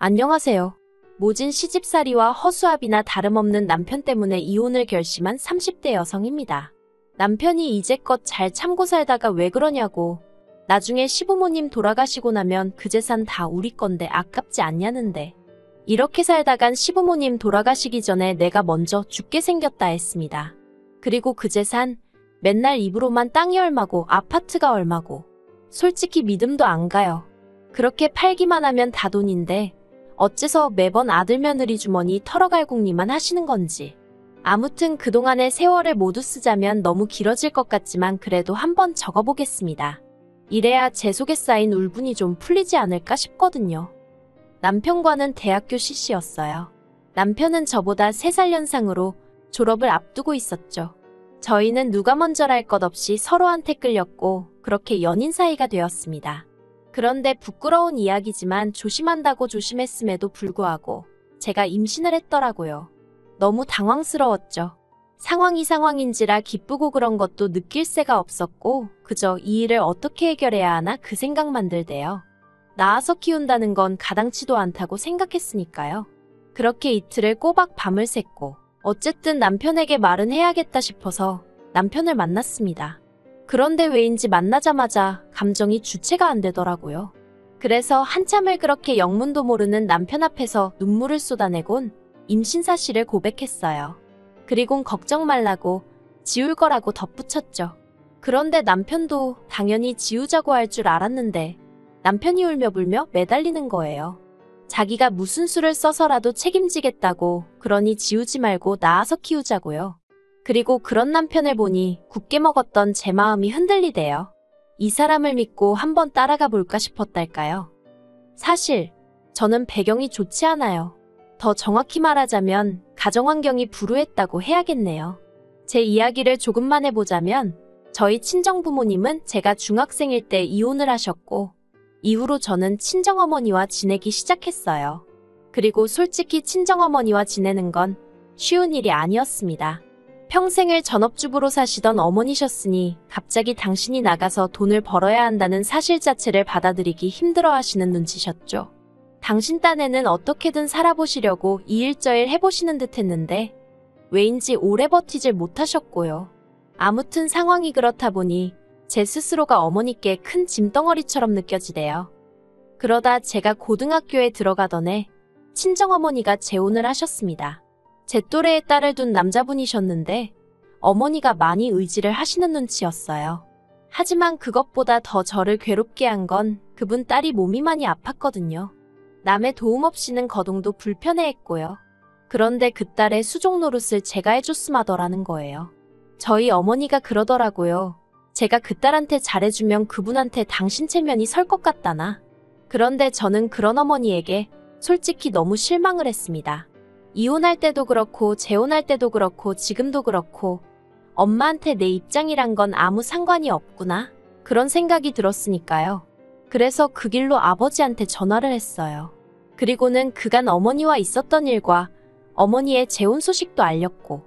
안녕하세요. 모진 시집살이와 허수아비나 다름없는 남편 때문에 이혼을 결심한 30대 여성입니다. 남편이 이제껏 잘 참고 살다가 왜 그러냐고. 나중에 시부모님 돌아가시고 나면 그 재산 다 우리 건데 아깝지 않냐는데. 이렇게 살다간 시부모님 돌아가시기 전에 내가 먼저 죽게 생겼다 했습니다. 그리고 그 재산 맨날 입으로만 땅이 얼마고 아파트가 얼마고. 솔직히 믿음도 안 가요. 그렇게 팔기만 하면 다 돈인데 어째서 매번 아들 며느리 주머니 털어갈궁리만 하시는 건지. 아무튼 그동안의 세월을 모두 쓰자면 너무 길어질 것 같지만 그래도 한번 적어보겠습니다. 이래야 제 속에 쌓인 울분이 좀 풀리지 않을까 싶거든요. 남편과는 대학교 CC였어요. 남편은 저보다 3살 연상으로 졸업을 앞두고 있었죠. 저희는 누가 먼저랄 것 없이 서로한테 끌렸고 그렇게 연인 사이가 되었습니다. 그런데 부끄러운 이야기지만 조심한다고 조심했음에도 불구하고 제가 임신을 했더라고요. 너무 당황스러웠죠. 상황이 상황인지라 기쁘고 그런 것도 느낄 새가 없었고 그저 이 일을 어떻게 해결해야 하나 그 생각만 들대요. 낳아서 키운다는 건 가당치도 않다고 생각했으니까요. 그렇게 이틀을 꼬박 밤을 샜고 어쨌든 남편에게 말은 해야겠다 싶어서 남편을 만났습니다. 그런데 왜인지 만나자마자 감정이 주체가 안 되더라고요. 그래서 한참을 그렇게 영문도 모르는 남편 앞에서 눈물을 쏟아내곤 임신 사실을 고백했어요. 그리곤 걱정 말라고 지울 거라고 덧붙였죠. 그런데 남편도 당연히 지우자고 할 줄 알았는데 남편이 울며 불며 매달리는 거예요. 자기가 무슨 수를 써서라도 책임지겠다고 그러니 지우지 말고 낳아서 키우자고요. 그리고 그런 남편을 보니 굳게 먹었던 제 마음이 흔들리대요. 이 사람을 믿고 한번 따라가 볼까 싶었달까요? 사실 저는 배경이 좋지 않아요. 더 정확히 말하자면 가정환경이 불우했다고 해야겠네요. 제 이야기를 조금만 해보자면 저희 친정부모님은 제가 중학생일 때 이혼을 하셨고 이후로 저는 친정어머니와 지내기 시작했어요. 그리고 솔직히 친정어머니와 지내는 건 쉬운 일이 아니었습니다. 평생을 전업주부로 사시던 어머니셨으니 갑자기 당신이 나가서 돈을 벌어야 한다는 사실 자체를 받아들이기 힘들어하시는 눈치셨죠. 당신 딴에는 어떻게든 살아보시려고 이일저일 해보시는 듯 했는데 왜인지 오래 버티질 못하셨고요. 아무튼 상황이 그렇다 보니 제 스스로가 어머니께 큰 짐덩어리처럼 느껴지대요. 그러다 제가 고등학교에 들어가던 해 친정어머니가 재혼을 하셨습니다. 제 또래의 딸을 둔 남자분이셨는데 어머니가 많이 의지를 하시는 눈치였어요. 하지만 그것보다 더 저를 괴롭게 한 건 그분 딸이 몸이 많이 아팠거든요. 남의 도움 없이는 거동도 불편해했고요. 그런데 그 딸의 수족 노릇을 제가 해줬음 하더라는 거예요. 저희 어머니가 그러더라고요. 제가 그 딸한테 잘해주면 그분한테 당신 체면이 설 것 같다나. 그런데 저는 그런 어머니에게 솔직히 너무 실망을 했습니다. 이혼할 때도 그렇고 재혼할 때도 그렇고 지금도 그렇고 엄마한테 내 입장이란 건 아무 상관이 없구나. 그런 생각이 들었으니까요. 그래서 그 길로 아버지한테 전화를 했어요. 그리고는 그간 어머니와 있었던 일과 어머니의 재혼 소식도 알렸고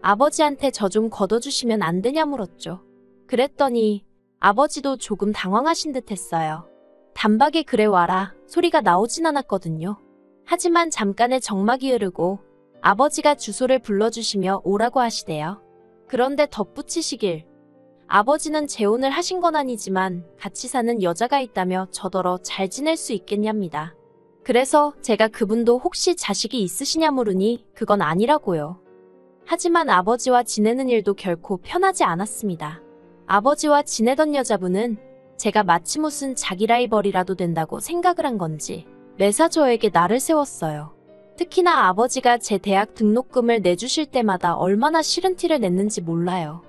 아버지한테 저 좀 걷어주시면 안 되냐 물었죠. 그랬더니 아버지도 조금 당황하신 듯 했어요. 단박에 그래 와라 소리가 나오진 않았거든요. 하지만 잠깐의 정막이 흐르고 아버지가 주소를 불러주시며 오라고 하시대요. 그런데 덧붙이시길 아버지는 재혼을 하신 건 아니지만 같이 사는 여자가 있다며 저더러 잘 지낼 수 있겠냐입니다. 그래서 제가 그분도 혹시 자식이 있으시냐 물으니 그건 아니라고요. 하지만 아버지와 지내는 일도 결코 편하지 않았습니다. 아버지와 지내던 여자분은 제가 마치 무슨 자기 라이벌이라도 된다고 생각을 한 건지 매사 저에게 날을 세웠어요. 특히나 아버지가 제 대학 등록금을 내주실 때마다 얼마나 싫은 티를 냈는지 몰라요.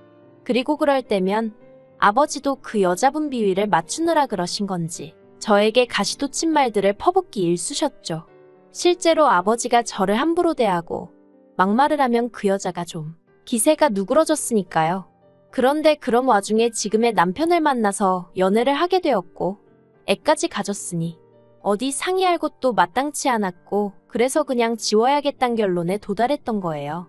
그리고 그럴 때면 아버지도 그 여자분 비위를 맞추느라 그러신 건지 저에게 가시돋친 말들을 퍼붓기 일쑤셨죠. 실제로 아버지가 저를 함부로 대하고 막말을 하면 그 여자가 좀 기세가 누그러졌으니까요. 그런데 그런 와중에 지금의 남편을 만나서 연애를 하게 되었고 애까지 가졌으니 어디 상의할 곳도 마땅치 않았고 그래서 그냥 지워야겠다는 결론에 도달했던 거예요.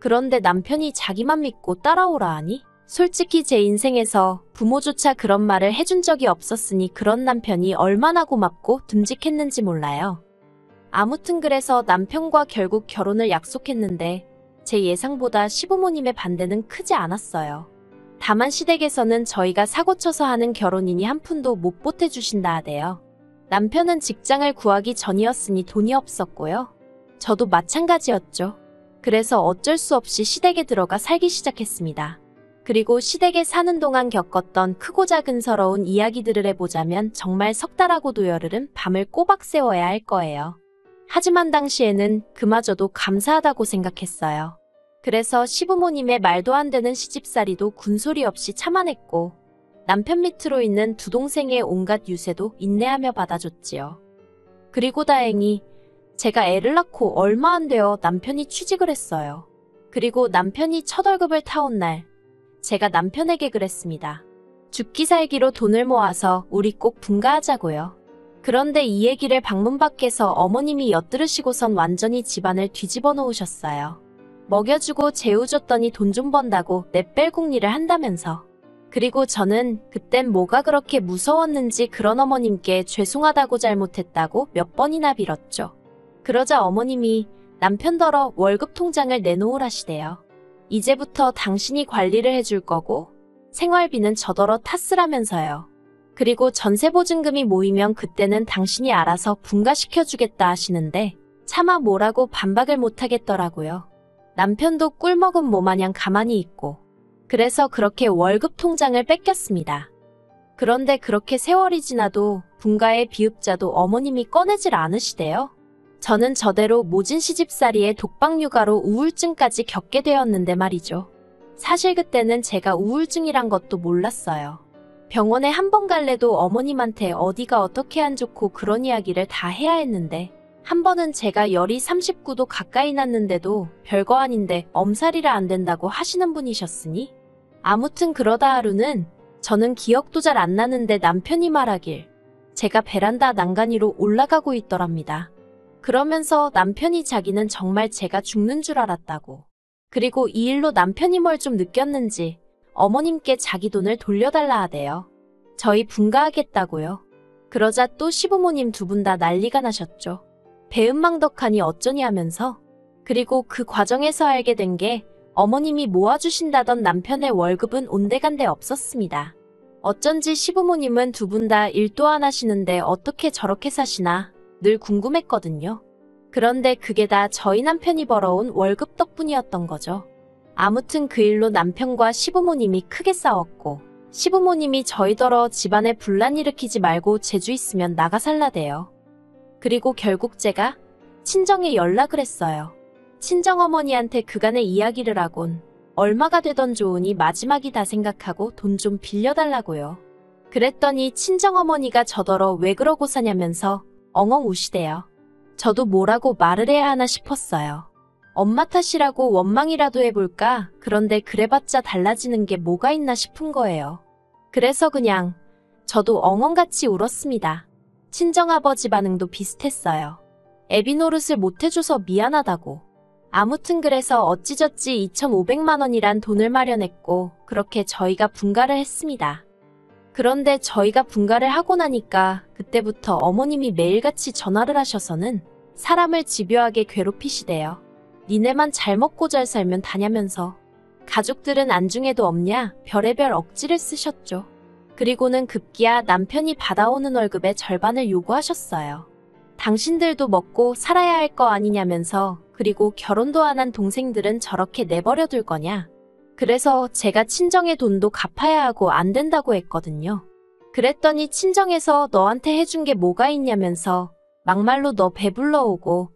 그런데 남편이 자기만 믿고 따라오라 하니 솔직히 제 인생에서 부모조차 그런 말을 해준 적이 없었으니 그런 남편이 얼마나 고맙고 듬직했는지 몰라요. 아무튼 그래서 남편과 결국 결혼을 약속했는데 제 예상보다 시부모님의 반대는 크지 않았어요. 다만 시댁에서는 저희가 사고쳐서 하는 결혼이니 한 푼도 못 보태주신다 하대요. 남편은 직장을 구하기 전이었으니 돈이 없었고요. 저도 마찬가지였죠. 그래서 어쩔 수 없이 시댁에 들어가 살기 시작했습니다. 그리고 시댁에 사는 동안 겪었던 크고 작은 서러운 이야기들을 해보자면 정말 석 달하고도 열흘은 밤을 꼬박 새워야 할 거예요. 하지만 당시에는 그마저도 감사하다고 생각했어요. 그래서 시부모님의 말도 안 되는 시집살이도 군소리 없이 참아냈고 남편 밑으로 있는 두 동생의 온갖 유세도 인내하며 받아줬지요. 그리고 다행히 제가 애를 낳고 얼마 안 되어 남편이 취직을 했어요. 그리고 남편이 첫 월급을 타온 날 제가 남편에게 그랬습니다. 죽기 살기로 돈을 모아서 우리 꼭 분가하자고요. 그런데 이 얘기를 방문 밖에서 어머님이 엿들으시고선 완전히 집안을 뒤집어 놓으셨어요. 먹여주고 재워줬더니 돈 좀 번다고 내뺄궁리를 한다면서. 그리고 저는 그땐 뭐가 그렇게 무서웠는지 그런 어머님께 죄송하다고 잘못했다고 몇 번이나 빌었죠. 그러자 어머님이 남편더러 월급 통장을 내놓으라시대요. 이제부터 당신이 관리를 해줄 거고 생활비는 저더러 탓쓰라면서요. 그리고 전세보증금이 모이면 그때는 당신이 알아서 분가시켜주겠다 하시는데 차마 뭐라고 반박을 못하겠더라고요. 남편도 꿀먹은 모마냥 가만히 있고 그래서 그렇게 월급 통장을 뺏겼습니다. 그런데 그렇게 세월이 지나도 분가의 비읍자도 어머님이 꺼내질 않으시대요. 저는 저대로 모진 시집살이에 독박육아로 우울증까지 겪게 되었는데 말이죠. 사실 그때는 제가 우울증이란 것도 몰랐어요. 병원에 한 번 갈래도 어머님한테 어디가 어떻게 안 좋고 그런 이야기를 다 해야 했는데 한 번은 제가 열이 39도 가까이 났는데도 별거 아닌데 엄살이라 안 된다고 하시는 분이셨으니 아무튼 그러다 하루는 저는 기억도 잘 안 나는데 남편이 말하길 제가 베란다 난간 위로 올라가고 있더랍니다. 그러면서 남편이 자기는 정말 제가 죽는 줄 알았다고. 그리고 이 일로 남편이 뭘 좀 느꼈는지 어머님께 자기 돈을 돌려달라 하대요. 저희 분가하겠다고요. 그러자 또 시부모님 두 분 다 난리가 나셨죠. 배은망덕하니 어쩌니 하면서. 그리고 그 과정에서 알게 된 게 어머님이 모아주신다던 남편의 월급은 온데간데 없었습니다. 어쩐지 시부모님은 두 분 다 일도 안 하시는데 어떻게 저렇게 사시나 늘 궁금했거든요. 그런데 그게 다 저희 남편이 벌어온 월급 덕분이었던 거죠. 아무튼 그 일로 남편과 시부모님이 크게 싸웠고 시부모님이 저희더러 집안에 분란 일으키지 말고 제주 있으면 나가 살라대요. 그리고 결국 제가 친정에 연락을 했어요. 친정어머니한테 그간의 이야기를 하곤 얼마가 되던 좋으니 마지막이다 생각하고 돈 좀 빌려달라고요. 그랬더니 친정어머니가 저더러 왜 그러고 사냐면서 엉엉 우시대요. 저도 뭐라고 말을 해야 하나 싶었어요. 엄마 탓이라고 원망이라도 해볼까? 그런데 그래봤자 달라지는 게 뭐가 있나 싶은 거예요. 그래서 그냥 저도 엉엉같이 울었습니다. 친정아버지 반응도 비슷했어요. 애비 노릇을 못해줘서 미안하다고. 아무튼 그래서 어찌저찌 2,500만 원이란 돈을 마련했고 그렇게 저희가 분가를 했습니다. 그런데 저희가 분가를 하고 나니까 그때부터 어머님이 매일같이 전화를 하셔서는 사람을 집요하게 괴롭히시대요. 니네만 잘 먹고 잘 살면 다냐면서. 가족들은 안중에도 없냐 별의별 억지를 쓰셨죠. 그리고는 급기야 남편이 받아오는 월급의 절반을 요구하셨어요. 당신들도 먹고 살아야 할 거 아니냐면서. 그리고 결혼도 안 한 동생들은 저렇게 내버려 둘 거냐. 그래서 제가 친정의 돈도 갚아야 하고 안 된다고 했거든요. 그랬더니 친정에서 너한테 해준 게 뭐가 있냐면서 막말로 너 배불러 오고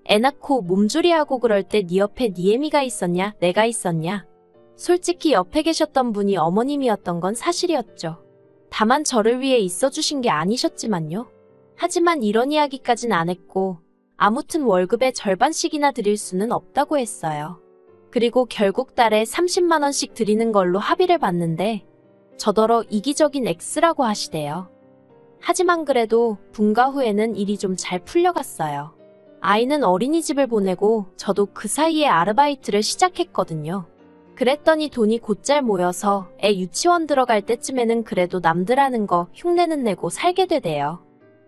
애 낳고 몸조리하고 그럴 때 네 옆에 네 애미가 있었냐 내가 있었냐. 솔직히 옆에 계셨던 분이 어머님이었던 건 사실이었죠. 다만 저를 위해 있어주신 게 아니셨지만요. 하지만 이런 이야기까진 안 했고 아무튼 월급의 절반씩이나 드릴 수는 없다고 했어요. 그리고 결국 달에 30만 원씩 드리는 걸로 합의를 봤는데 저더러 이기적인 X라고 하시대요. 하지만 그래도 분가 후에는 일이 좀 잘 풀려갔어요. 아이는 어린이집을 보내고 저도 그 사이에 아르바이트를 시작했거든요. 그랬더니 돈이 곧잘 모여서 애 유치원 들어갈 때쯤에는 그래도 남들 하는 거 흉내는 내고 살게 되대요.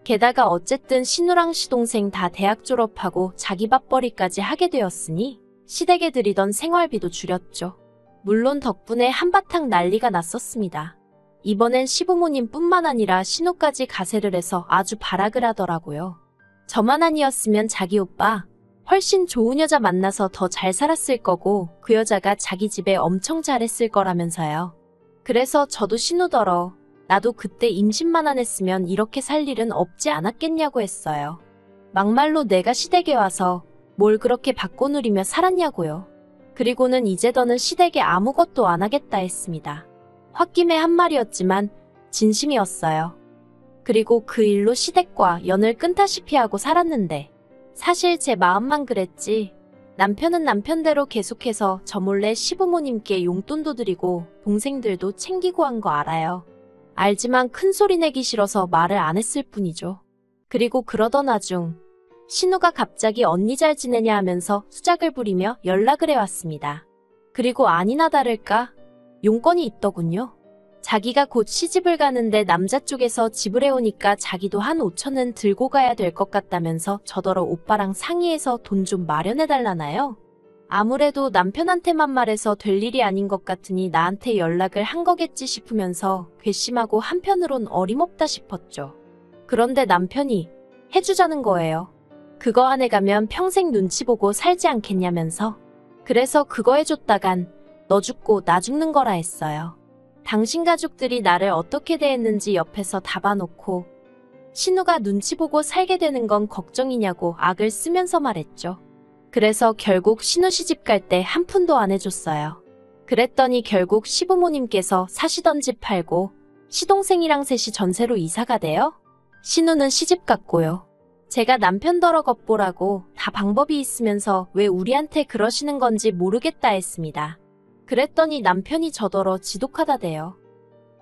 게다가 어쨌든 신우랑 시동생 다 대학 졸업하고 자기 밥벌이까지 하게 되었으니 시댁에 들이던 생활비도 줄였죠. 물론 덕분에 한바탕 난리가 났었습니다. 이번엔 시부모님뿐만 아니라 신우까지 가세를 해서 아주 발악을 하더라고요. 저만 아니었으면 자기 오빠 훨씬 좋은 여자 만나서 더 잘 살았을 거고 그 여자가 자기 집에 엄청 잘했을 거라면서요. 그래서 저도 신우더러 나도 그때 임신만 안 했으면 이렇게 살 일은 없지 않았겠냐고 했어요. 막말로 내가 시댁에 와서 뭘 그렇게 받고 누리며 살았냐고요. 그리고는 이제 더는 시댁에 아무것도 안 하겠다 했습니다. 홧김에 한 말이었지만 진심이었어요. 그리고 그 일로 시댁과 연을 끊다시피 하고 살았는데 사실 제 마음만 그랬지 남편은 남편대로 계속해서 저 몰래 시부모님께 용돈도 드리고 동생들도 챙기고 한 거 알아요. 알지만 큰 소리 내기 싫어서 말을 안 했을 뿐이죠. 그리고 그러던 와중 신우가 갑자기 언니 잘 지내냐 하면서 수작을 부리며 연락을 해왔습니다. 그리고 아니나 다를까 용건이 있더군요. 자기가 곧 시집을 가는데 남자 쪽에서 지불해오니까 자기도 한 5천은 들고 가야 될 것 같다면서 저더러 오빠랑 상의해서 돈 좀 마련해달라나요? 아무래도 남편한테만 말해서 될 일이 아닌 것 같으니 나한테 연락을 한 거겠지 싶으면서 괘씸하고 한편으론 어림없다 싶었죠. 그런데 남편이 해주자는 거예요. 그거 안에 가면 평생 눈치 보고 살지 않겠냐면서. 그래서 그거 해줬다간 너 죽고 나 죽는 거라 했어요. 당신 가족들이 나를 어떻게 대했는지 옆에서 다 봐놓고 신우가 눈치 보고 살게 되는 건 걱정이냐고 악을 쓰면서 말했죠. 그래서 결국 신우 시집 갈 때 한 푼도 안 해줬어요. 그랬더니 결국 시부모님께서 사시던 집 팔고 시동생이랑 셋이 전세로 이사가 돼요. 신우는 시집 갔고요. 제가 남편더러 겉보라고 다 방법이 있으면서 왜 우리한테 그러시는 건지 모르겠다 했습니다. 그랬더니 남편이 저더러 지독하다대요.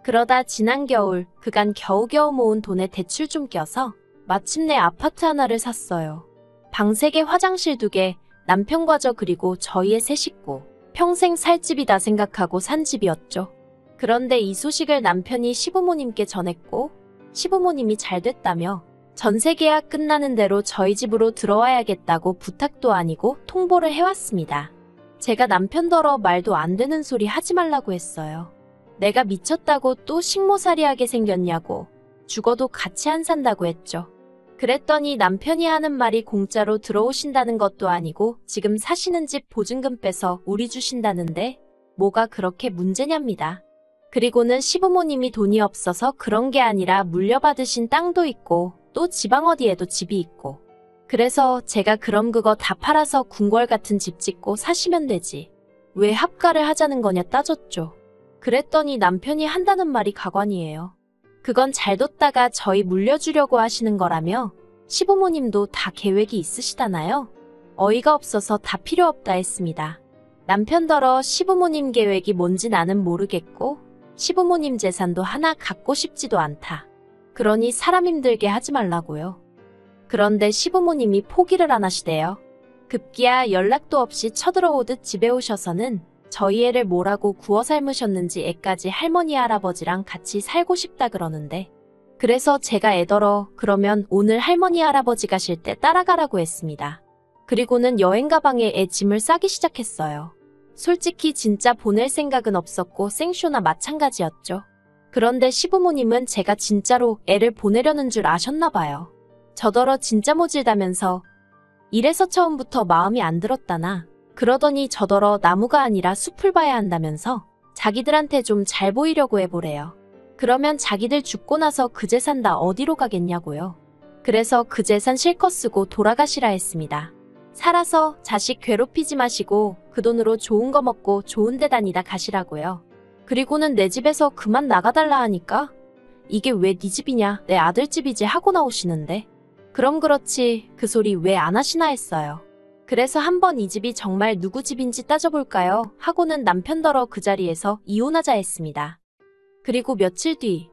그러다 지난 겨울 그간 겨우겨우 모은 돈에 대출 좀 껴서 마침내 아파트 하나를 샀어요. 방 3개, 화장실 2개, 남편과 저 그리고 저희의 3 식구. 평생 살 집이다 생각하고 산 집이었죠. 그런데 이 소식을 남편이 시부모님께 전했고 시부모님이 잘 됐다며 전세 계약 끝나는 대로 저희 집으로 들어와야겠다고 부탁도 아니고 통보를 해왔습니다. 제가 남편더러 말도 안 되는 소리 하지 말라고 했어요. 내가 미쳤다고 또 식모살이하게 생겼냐고. 죽어도 같이 안 산다고 했죠. 그랬더니 남편이 하는 말이 공짜로 들어오신다는 것도 아니고 지금 사시는 집 보증금 빼서 우리 주신다는데 뭐가 그렇게 문제냐입니다. 그리고는 시부모님이 돈이 없어서 그런 게 아니라 물려받으신 땅도 있고 또 지방 어디에도 집이 있고 그래서 제가 그럼 그거 다 팔아서 궁궐 같은 집 짓고 사시면 되지. 왜 합가를 하자는 거냐 따졌죠. 그랬더니 남편이 한다는 말이 가관이에요. 그건 잘 뒀다가 저희 물려주려고 하시는 거라며 시부모님도 다 계획이 있으시다나요? 어이가 없어서 다 필요 없다 했습니다. 남편더러 시부모님 계획이 뭔지 나는 모르겠고 시부모님 재산도 하나 갖고 싶지도 않다. 그러니 사람 힘들게 하지 말라고요. 그런데 시부모님이 포기를 안 하시대요. 급기야 연락도 없이 쳐들어오듯 집에 오셔서는 저희 애를 뭐라고 구워 삶으셨는지 애까지 할머니 할아버지랑 같이 살고 싶다 그러는데 그래서 제가 애더러 그러면 오늘 할머니 할아버지 가실 때 따라가라고 했습니다. 그리고는 여행 가방에 애 짐을 싸기 시작했어요. 솔직히 진짜 보낼 생각은 없었고 생쇼나 마찬가지였죠. 그런데 시부모님은 제가 진짜로 애를 보내려는 줄 아셨나 봐요. 저더러 진짜 모질다면서 이래서 처음부터 마음이 안 들었다나 그러더니 저더러 나무가 아니라 숲을 봐야 한다면서 자기들한테 좀 잘 보이려고 해보래요. 그러면 자기들 죽고 나서 그 재산 다 어디로 가겠냐고요. 그래서 그 재산 실컷 쓰고 돌아가시라 했습니다. 살아서 자식 괴롭히지 마시고 그 돈으로 좋은 거 먹고 좋은 데 다니다 가시라고요. 그리고는 내 집에서 그만 나가달라 하니까 이게 왜 네 집이냐 내 아들 집이지 하고 나오시는데 그럼 그렇지 그 소리 왜 안 하시나 했어요. 그래서 한번 이 집이 정말 누구 집인지 따져볼까요? 하고는 남편더러 그 자리에서 이혼하자 했습니다. 그리고 며칠 뒤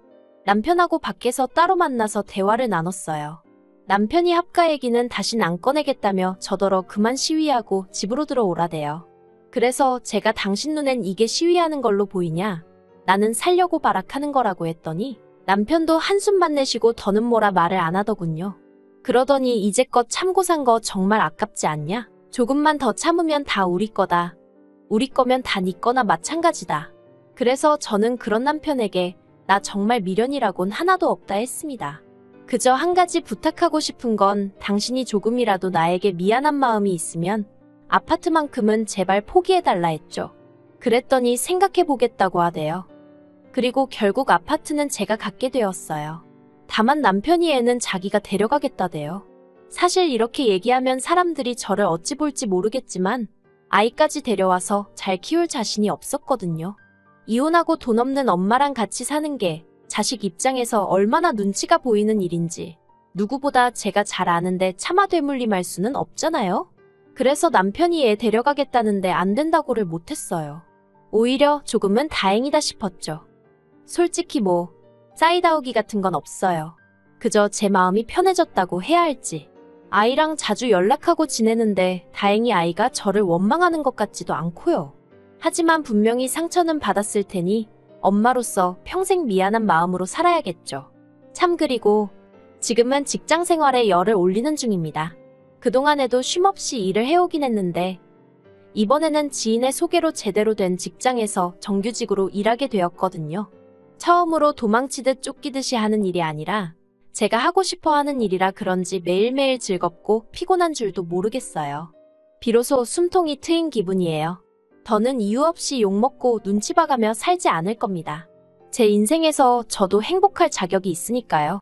남편하고 밖에서 따로 만나서 대화를 나눴어요. 남편이 합가 얘기는 다신 안 꺼내겠다며 저더러 그만 시위하고 집으로 들어오라대요. 그래서 제가 당신 눈엔 이게 시위하는 걸로 보이냐? 나는 살려고 발악하는 거라고 했더니 남편도 한숨만 내쉬고 더는 뭐라 말을 안 하더군요. 그러더니 이제껏 참고 산 거 정말 아깝지 않냐? 조금만 더 참으면 다 우리 거다. 우리 거면 다 네 거나 마찬가지다. 그래서 저는 그런 남편에게 나 정말 미련이라곤 하나도 없다 했습니다. 그저 한 가지 부탁하고 싶은 건 당신이 조금이라도 나에게 미안한 마음이 있으면 아파트만큼은 제발 포기해달라 했죠. 그랬더니 생각해보겠다고 하대요. 그리고 결국 아파트는 제가 갖게 되었어요. 다만 남편이 애는 자기가 데려가겠다대요. 사실 이렇게 얘기하면 사람들이 저를 어찌 볼지 모르겠지만 아이까지 데려와서 잘 키울 자신이 없었거든요. 이혼하고 돈 없는 엄마랑 같이 사는 게 자식 입장에서 얼마나 눈치가 보이는 일인지 누구보다 제가 잘 아는데 차마 되물림할 수는 없잖아요. 그래서 남편이 애 데려가겠다는데 안 된다고를 못했어요. 오히려 조금은 다행이다 싶었죠. 솔직히 뭐 사이다우기 같은 건 없어요. 그저 제 마음이 편해졌다고 해야 할지. 아이랑 자주 연락하고 지내는데 다행히 아이가 저를 원망하는 것 같지도 않고요. 하지만 분명히 상처는 받았을 테니 엄마로서 평생 미안한 마음으로 살아야겠죠. 참 그리고 지금은 직장 생활에 열을 올리는 중입니다. 그동안에도 쉼없이 일을 해오긴 했는데 이번에는 지인의 소개로 제대로 된 직장에서 정규직으로 일하게 되었거든요. 처음으로 도망치듯 쫓기듯이 하는 일이 아니라 제가 하고 싶어 하는 일이라 그런지 매일매일 즐겁고 피곤한 줄도 모르겠어요. 비로소 숨통이 트인 기분이에요. 더는 이유 없이 욕먹고 눈치 봐가며 살지 않을 겁니다. 제 인생에서 저도 행복할 자격이 있으니까요.